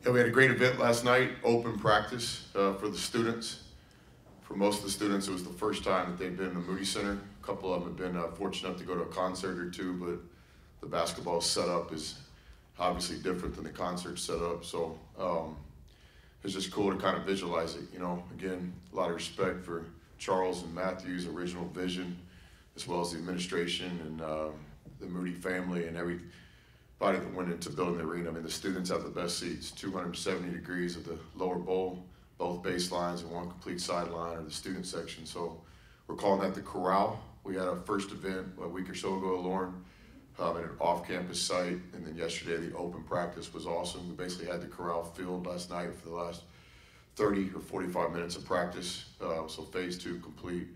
Yeah, we had a great event last night, open practice for the students. For most of the students, it was the first time that they've been in the Moody Center. A couple of them have been fortunate enough to go to a concert or two, but the basketball setup is obviously different than the concert setup. So it's just cool to kind of visualize it. You know, again, a lot of respect for Charles and Matthew's original vision, as well as the administration and the Moody family and everybody that went into building the arena. I mean, the students have the best seats, 270 degrees of the lower bowl, both baselines and one complete sideline or the student section. So we're calling that the Corral. We had our first event a week or so ago at Lauren at an off-campus site, and then yesterday the open practice was awesome. We basically had the Corral filled last night for the last 30 or 45 minutes of practice. So phase 2 complete.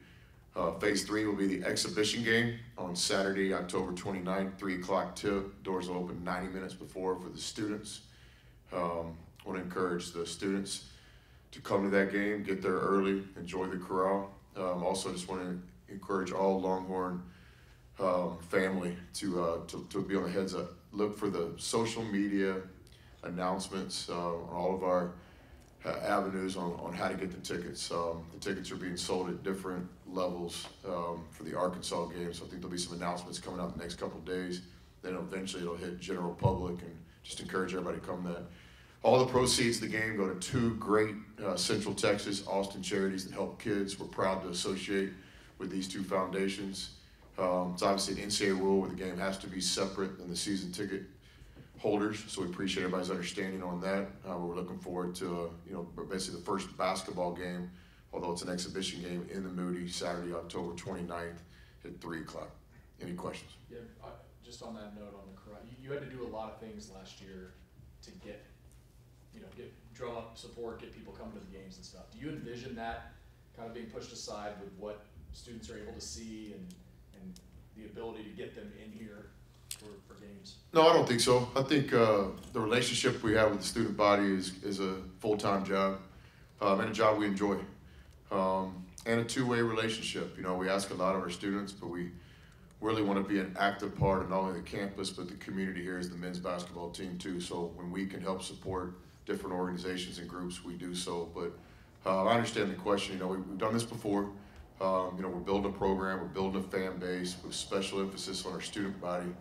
Phase 3 will be the exhibition game on Saturday, October 29th, 3 o'clock tip. Doors will open 90 minutes before for the students. I want to encourage the students to come to that game, get there early, enjoy the Corral. Also, just want to encourage all Longhorn family to be on the heads up. Look for the social media announcements on all of our avenues on how to get the tickets. The tickets are being sold at different levels for the Arkansas game, so I think there'll be some announcements coming out the next couple of days. Then eventually it'll hit general public, and just encourage everybody to come to that. All the proceeds of the game go to 2 great Central Texas Austin charities that help kids. We're proud to associate with these 2 foundations. It's obviously an NCAA rule where the game has to be separate than the season ticket holders, so we appreciate everybody's understanding on that. We're looking forward to basically the first basketball game, although it's an exhibition game, in the Moody, Saturday, October 29th at 3 o'clock. Any questions? Yeah, just on that note on the Corral, you had to do a lot of things last year to get drum up support, get people coming to the games and stuff. Do you envision that kind of being pushed aside with what students are able to see and the ability to get them in here for games? No, I don't think so. I think the relationship we have with the student body is a full-time job and a job we enjoy, and a two-way relationship. You know, we ask a lot of our students, but we really want to be an active part of not only the campus but the community here as the men's basketball team too. So when we can help support different organizations and groups, we do so. But I understand the question. You know, we've done this before. We're building a program, we're building a fan base with special emphasis on our student body.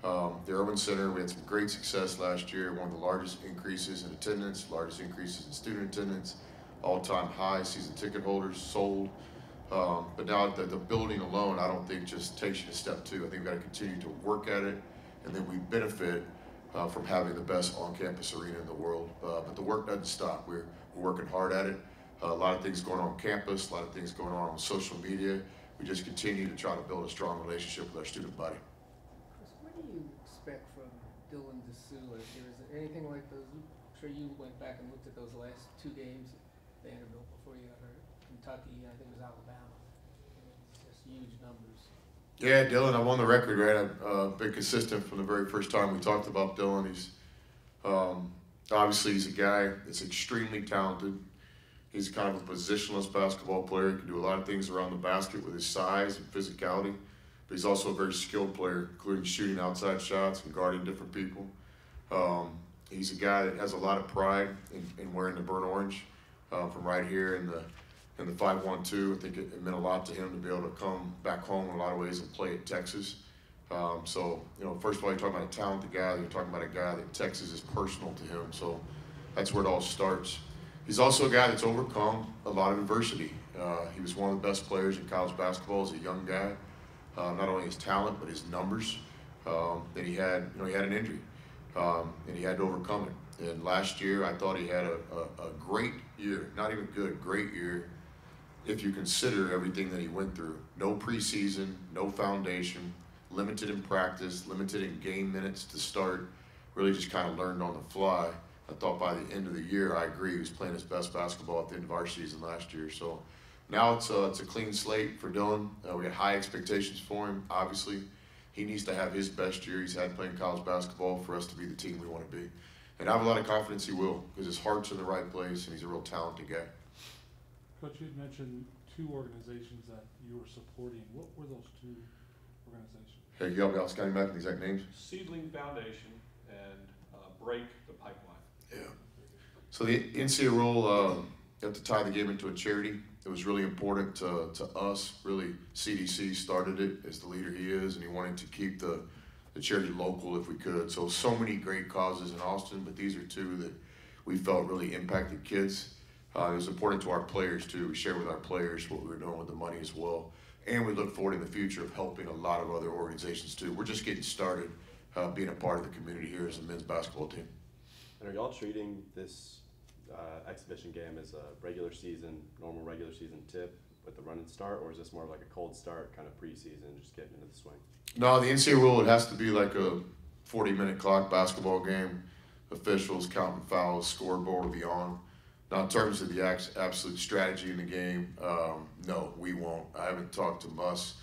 The Irwin Center, we had some great success last year, one of the largest increases in attendance, largest increases in student attendance, all-time high season ticket holders sold. But now the building alone, I don't think just takes you to step 2. I think we've got to continue to work at it, and then we benefit from having the best on-campus arena in the world. But the work doesn't stop. We're working hard at it. A lot of things going on campus, a lot of things going on social media. We just continue to try to build a strong relationship with our student body. Chris, what do you expect from Dylan DeSue? Is there anything like those? I'm sure you went back and looked at those last 2 games at Vanderbilt before you got hurt. Kentucky, I think it was Alabama. It's just huge numbers. Yeah, Dylan, I'm on the record, right? I've been consistent from the very first time we talked about Dylan. He's obviously he's a guy that's extremely talented. He's kind of a positionless basketball player. He can do a lot of things around the basket with his size and physicality, but he's also a very skilled player, including shooting outside shots and guarding different people. He's a guy that has a lot of pride in wearing the burnt orange from right here in the 5-1-2. I think it meant a lot to him to be able to come back home in a lot of ways and play at Texas. So, first of all, you're talking about a talented guy. You're talking about a guy that Texas is personal to him. So that's where it all starts. He's also a guy that's overcome a lot of adversity. He was one of the best players in college basketball as a young guy. Not only his talent, but his numbers. Then he had an injury, and he had to overcome it. And last year, I thought he had a great year. Not even good, great year, if you consider everything that he went through. No preseason, no foundation, limited in practice, limited in game minutes to start. Really just kind of learned on the fly. I thought by the end of the year, I agree, he was playing his best basketball at the end of our season last year. So now it's a clean slate for Dylan. We got high expectations for him. Obviously, he needs to have his best year he's had playing college basketball for us to be the team we want to be. And I have a lot of confidence he will, because his heart's in the right place and he's a real talented guy. Coach, you had mentioned 2 organizations that you were supporting. What were those 2 organizations? Hey, you help me out, Scotty Mack, the exact names? Seedling Foundation and Break the Pipeline. Yeah. So the NCAA rule, you have to tie the game into a charity. It was really important to us. Really, CDC started it as the leader he is, and he wanted to keep the charity local if we could. So many great causes in Austin, but these are two that we felt really impacted kids. It was important to our players too. We shared with our players what we were doing with the money as well. And we look forward in the future of helping a lot of other organizations too. We're just getting started being a part of the community here as a men's basketball team. And are y'all treating this exhibition game as a normal regular season tip with the run and start, or is this more like a cold start kind of preseason, just getting into the swing? No, the NCAA rule, it has to be like a 40-minute clock basketball game. Officials counting fouls, scoreboard will be on. Now, in terms of the absolute strategy in the game, no, we won't. I haven't talked to Muss,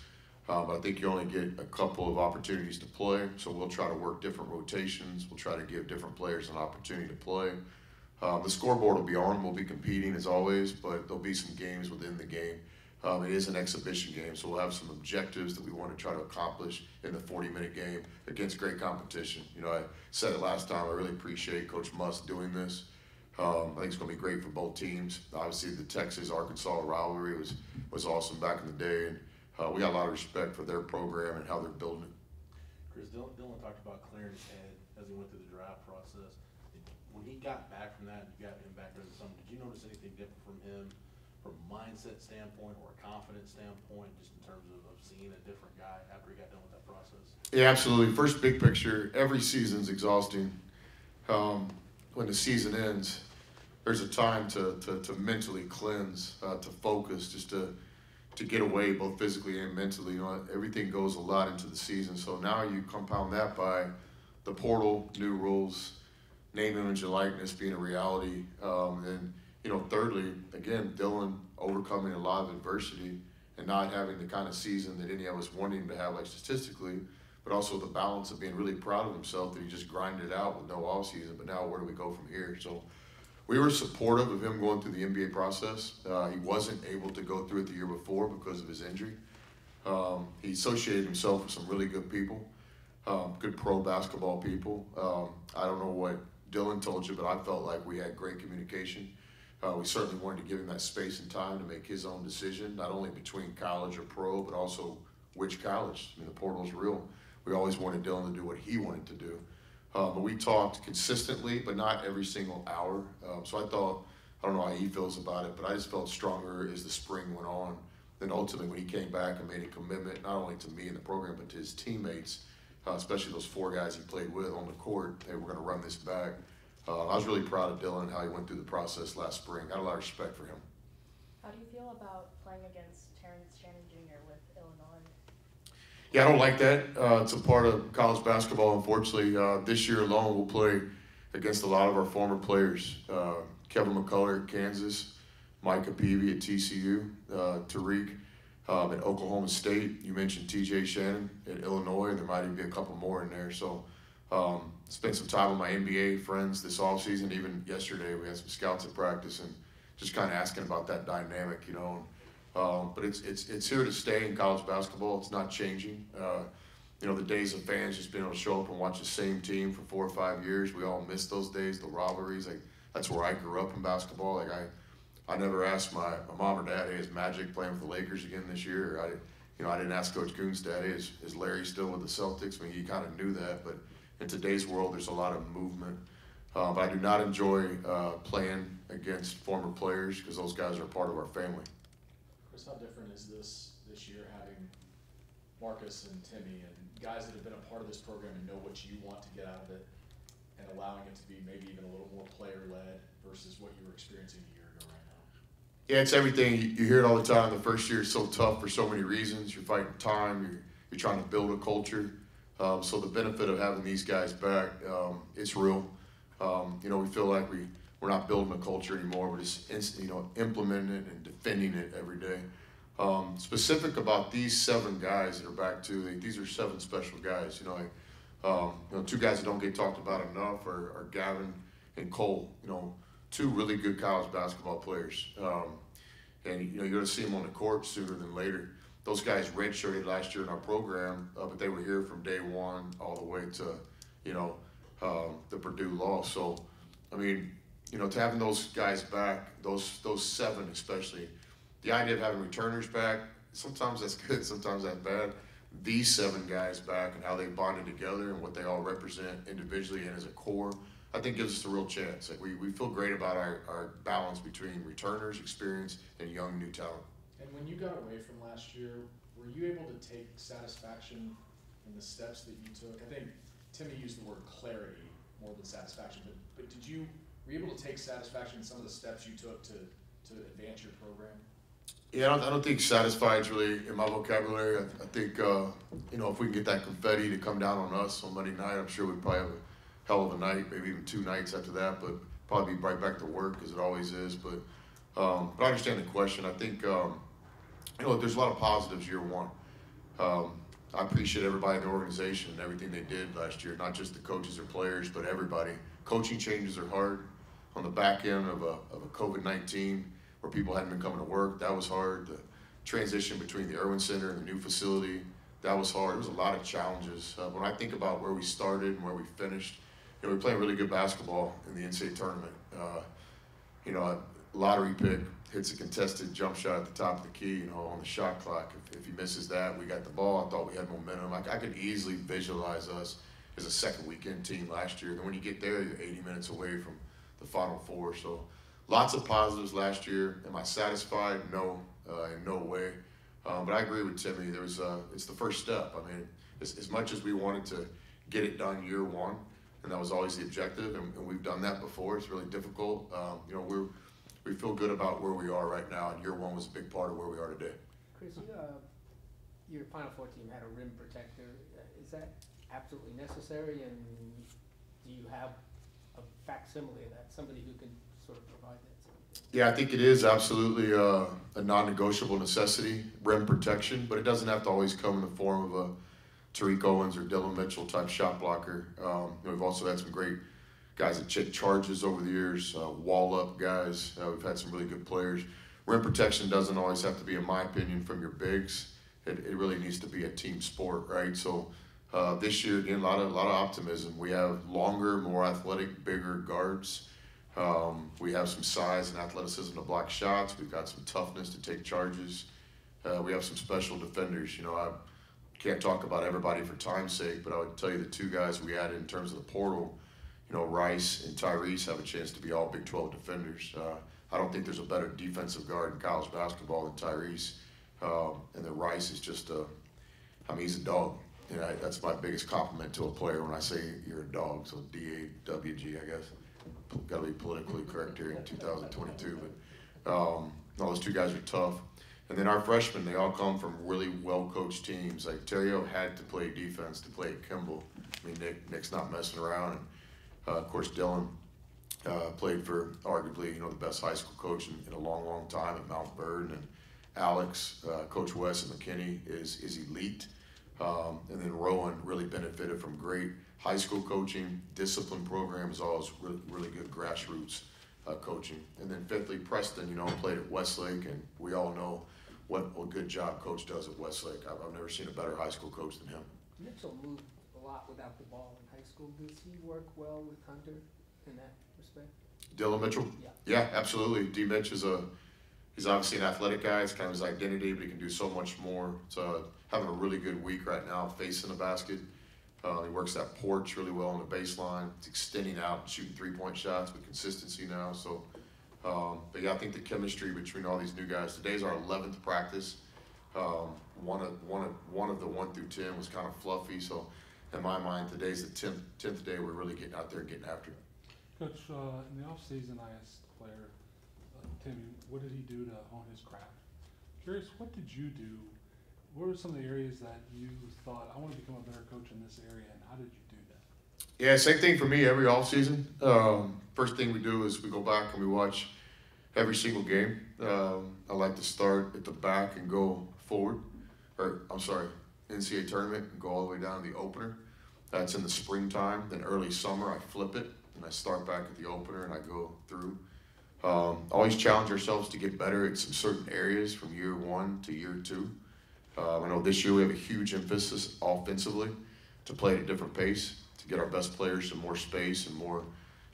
but I think you only get a couple of opportunities to play, so we'll try to work different rotations. We'll try to give different players an opportunity to play. The scoreboard will be on. We'll be competing as always, but there'll be some games within the game. It is an exhibition game, so we'll have some objectives that we want to try to accomplish in the 40-minute game against great competition. You know, I said it last time, I really appreciate Coach Muss doing this. I think it's going to be great for both teams. Obviously, the Texas-Arkansas rivalry was awesome back in the day, and we got a lot of respect for their program and how they're building it. Chris, Dylan talked about clearing his head as he went through the draft process. When he got back from that, and you got him back during the summer, did you notice anything different from him from a mindset standpoint or a confidence standpoint, just in terms of seeing a different guy after he got done with that process? Yeah, absolutely. First, big picture, every season's exhausting. When the season ends, there's a time to mentally cleanse, to focus, just to get away both physically and mentally. You know, everything goes a lot into the season. So now you compound that by the portal, new rules, name, image, and likeness being a reality. And, you know, thirdly, again, Dylan overcoming a lot of adversity and not having the kind of season that any of us wanted him to have, like statistically, but also the balance of being really proud of himself that he just grinded out with no off season. But now where do we go from here? So we were supportive of him going through the NBA process. He wasn't able to go through it the year before because of his injury. He associated himself with some really good people, good pro basketball people. I don't know what Dylan told you, but I felt like we had great communication. We certainly wanted to give him that space and time to make his own decision, not only between college or pro, but also which college. I mean, the portal's real. We always wanted Dylan to do what he wanted to do. But we talked consistently, but not every single hour. So I don't know how he feels about it, but I just felt stronger as the spring went on. Then ultimately when he came back and made a commitment, not only to me and the program, but to his teammates, especially those 4 guys he played with on the court, hey, we're going to run this back. I was really proud of Dylan and how he went through the process last spring. I had a lot of respect for him. How do you feel about playing against Terrence Shannon Jr. with Illinois? Yeah, I don't like that. It's a part of college basketball, unfortunately. This year alone, we'll play against a lot of our former players. Kevin McCullough at Kansas, Micah Peavy at TCU, Tariq at Oklahoma State. You mentioned TJ Shannon at Illinois. There might even be a couple more in there. So spent some time with my NBA friends this offseason. Even yesterday, we had some scouts at practice and just kind of asking about that dynamic, you know. But it's here to stay in college basketball. It's not changing. You know, the days of fans just being able to show up and watch the same team for 4 or 5 years, we all miss those days, the rivalries. Like, that's where I grew up in basketball. Like, I never asked my mom or dad, hey, is Magic playing with the Lakers again this year? Or I didn't ask Coach Coon's dad, hey, is Larry still with the Celtics? I mean, he kind of knew that. But in today's world, there's a lot of movement. But I do not enjoy playing against former players because those guys are part of our family. Chris, how different is this year having Marcus and Timmy and guys that have been a part of this program and know what you want to get out of it, and allowing it to be maybe even a little more player-led versus what you were experiencing a year ago right now? Yeah, it's everything. You hear it all the time. The first year is so tough for so many reasons. You're fighting time. You're trying to build a culture. So the benefit of having these guys back, it's real. You know, we feel like we're not building a culture anymore. We're just implementing it and defending it every day. Specific about these 7 guys that are back too. These are 7 special guys. You know, 2 guys that don't get talked about enough are Gavin and Cole. You know, 2 really good college basketball players. And you know, you're going to see them on the court sooner than later. Those guys redshirted last year in our program, but they were here from day one all the way to, you know, the Purdue loss. So, I mean, you know, to having those guys back, those 7 especially, the idea of having returners back, sometimes that's good, sometimes that's bad. These 7 guys back and how they bonded together and what they all represent individually and as a core, I think gives us a real chance. Like we feel great about our balance between returners, experience, and young new talent. And when you got away from last year, were you able to take satisfaction in the steps that you took? I think Timmy used the word clarity more than satisfaction, but were you able to take satisfaction in some of the steps you took to advance your program? Yeah, I don't think satisfied is really in my vocabulary. I think, you know, if we can get that confetti to come down on us on Monday night, I'm sure we'd probably have a hell of a night, maybe even 2 nights after that, but probably be right back to work as it always is. But I understand the question. I think, you know, there's a lot of positives year one. I appreciate everybody in the organization and everything they did last year, not just the coaches or players, but everybody. Coaching changes are hard on the back end of a COVID-19 where people hadn't been coming to work. That was hard. The transition between the Irwin Center and the new facility, that was hard. There was a lot of challenges. When I think about where we started and where we finished, you know, we played really good basketball in the NCAA tournament. You know, a lottery pick hits a contested jump shot at the top of the key, you know, on the shot clock. If he misses that, we got the ball. I thought we had momentum. I could easily visualize us as a second weekend team last year. Then when you get there, you're 80 minutes away from the Final Four. So lots of positives last year. Am I satisfied? No, in no way. But I agree with Timmy. It's the first step. I mean, as much as we wanted to get it done year one, and that was always the objective, and we've done that before. It's really difficult. You know, we feel good about where we are right now, and year one was a big part of where we are today. Chris, your Final Four team had a rim protector. Is that absolutely necessary, and do you have a facsimile of that, somebody who can sort of provide that sort of thing? Yeah, I think it is absolutely a non-negotiable necessity, rim protection, but it doesn't have to always come in the form of a Tariq Owens or Dylan Mitchell type shot blocker. You know, we've also had some great guys that take charges over the years, wall-up guys. We've had some really good players. Rim protection doesn't always have to be, in my opinion, from your bigs. It really needs to be a team sport, right? So this year, again, a lot of optimism. We have longer, more athletic, bigger guards. We have some size and athleticism to block shots. We've got some toughness to take charges. We have some special defenders. You know, I can't talk about everybody for time's sake, but I would tell you the 2 guys we added in terms of the portal, you know, Rice and Tyrese have a chance to be all Big 12 defenders. I don't think there's a better defensive guard in college basketball than Tyrese. And then Rice is just I mean, he's a dog. You know, that's my biggest compliment to a player when I say you're a dog. So D-A-W-G, I guess. Got to be politically correct here in 2022. But no, those 2 guys are tough. And then our freshmen, they all come from really well-coached teams. Like Terrio had to play defense to play at Kimball. I mean, Nick's not messing around. And of course, Dylan played for arguably, you know, the best high school coach in a long, long time at Mount Vernon. And Alex, Coach Wes at McKinney is elite. And then Rowan really benefited from great high school coaching, discipline program, as well as really good grassroots coaching. And then fifthly, Preston, you know, played at Westlake, and we all know what a good job Coach does at Westlake. I've never seen a better high school coach than him. Mitchell moved a lot without the ball in high school. Does he work well with Hunter in that respect? Dylan Mitchell? Yeah. Yeah, absolutely. D. Mitch is he's obviously an athletic guy. It's kind of his identity, but he can do so much more. So having a really good week right now, facing the basket. He works that porch really well on the baseline. It's extending out and shooting 3-point shots with consistency now. So, but yeah, I think the chemistry between all these new guys. Today's our 11th practice. One of the 1 through 10 was kind of fluffy. So, in my mind, today's the 10th day we're really getting out there and getting after it. Coach, in the off season, I asked the player, Timmy, what did he do to hone his craft? Curious, what did you do? What were some of the areas that you thought, I want to become a better coach in this area, and how did you do that? Yeah, same thing for me every offseason. First thing we do is we go back and we watch every single game. I like to start at the back and go forward. NCAA tournament and go all the way down to the opener. That's in the springtime. Then early summer, I flip it, and I start back at the opener and I go through. Always challenge ourselves to get better at some certain areas from year 1 to year 2. I know this year we have a huge emphasis offensively to play at a different pace, to get our best players some more space and more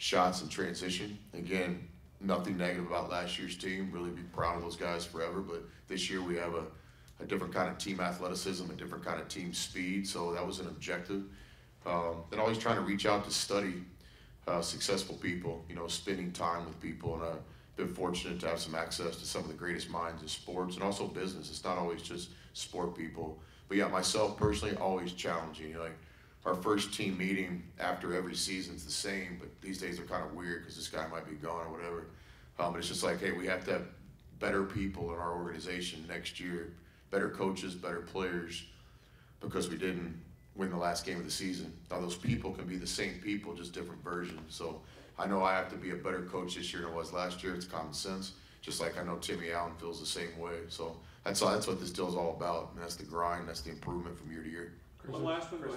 shots in transition. Again, nothing negative about last year's team. Really be proud of those guys forever. But this year we have a different kind of team athleticism, a different kind of team speed. So that was an objective. And always trying to reach out to study successful people, you know, spending time with people. And I've been fortunate to have some access to some of the greatest minds in sports and also business. It's not always just sport people. But yeah, myself personally, always challenging. You know, like our first team meeting after every season's the same, but these days are kind of weird because this guy might be gone or whatever. But it's just like, hey, we have to have better people in our organization next year, better coaches, better players, because we didn't win the last game of the season. Now those people can be the same people, just different versions. So I know I have to be a better coach this year than I was last year. It's common sense. Just like I know Timmy Allen feels the same way. So that's what this deal's all about. And that's the grind. That's the improvement from year to year. One last one. Chris,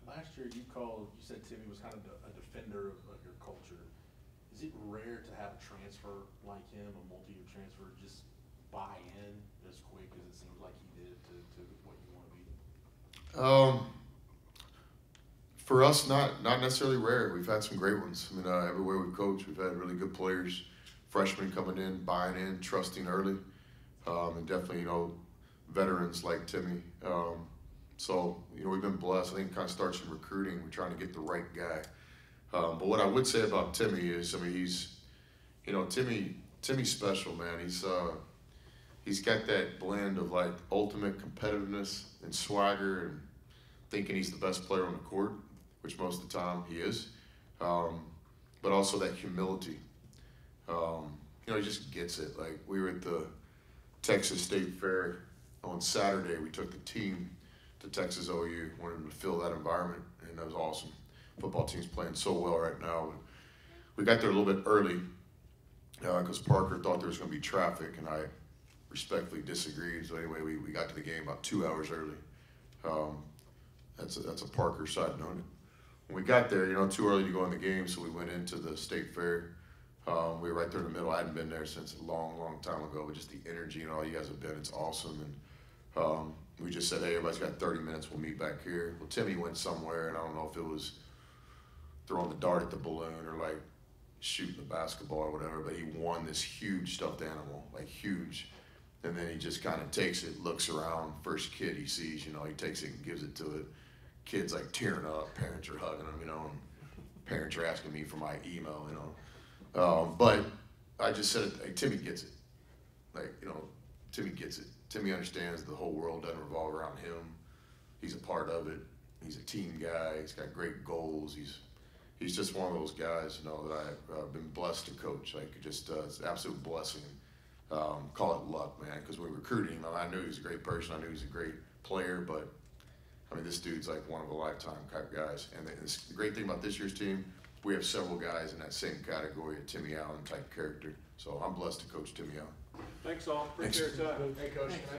last year you said Timmy was kind of a defender of your culture. Is it rare to have a transfer like him, a multi-year transfer, just buy in as quick as it seems like he did to what you want to be? For us, not necessarily rare. We've had some great ones. I mean, everywhere we've coached, we've had really good players, freshmen coming in, buying in, trusting early, and definitely, you know, veterans like Timmy. So, you know, we've been blessed. I think it kind of starts in recruiting. We're trying to get the right guy. But what I would say about Timmy is, I mean, he's, you know, Timmy's special, man. He's got that blend of like ultimate competitiveness and swagger and thinking he's the best player on the court, which most of the time he is, but also that humility. You know, he just gets it. Like, we were at the Texas State Fair on Saturday. We took the team to Texas OU, wanted them to feel that environment, and that was awesome. Football team's playing so well right now. We got there a little bit early because Parker thought there was going to be traffic, and I respectfully disagreed. So anyway, we got to the game about 2 hours early. That's a Parker side note. When we got there, you know, too early to go in the game, so we went into the State Fair. We were right there in the middle. I hadn't been there since a long, long time ago, but just the energy and all you guys have been, it's awesome. And we just said, hey, everybody's got 30 minutes. We'll meet back here. Well, Timmy went somewhere, and I don't know if it was throwing the dart at the balloon or like shooting the basketball or whatever, but he won this huge stuffed animal, like huge. And then he just kind of takes it, looks around, first kid he sees, you know, he takes it and gives it to it. Kid's like tearing up, parents are hugging him, you know, and parents are asking me for my email, you know. But I just said, hey, Timmy gets it. Like, you know, Timmy gets it. Timmy understands the whole world doesn't revolve around him. He's a part of it. He's a team guy. He's got great goals. He's just one of those guys, you know, that I've been blessed to coach. Like, just it's an absolute blessing. Call it luck, man, because when we recruited him, I knew he was a great person. I knew he was a great player, but I mean, this dude's like one of a lifetime type guys. And the great thing about this year's team, we have several guys in that same category, a Timmy Allen type character. So I'm blessed to coach Timmy Allen. Thanks all. Appreciate your time. Hey, Coach, can I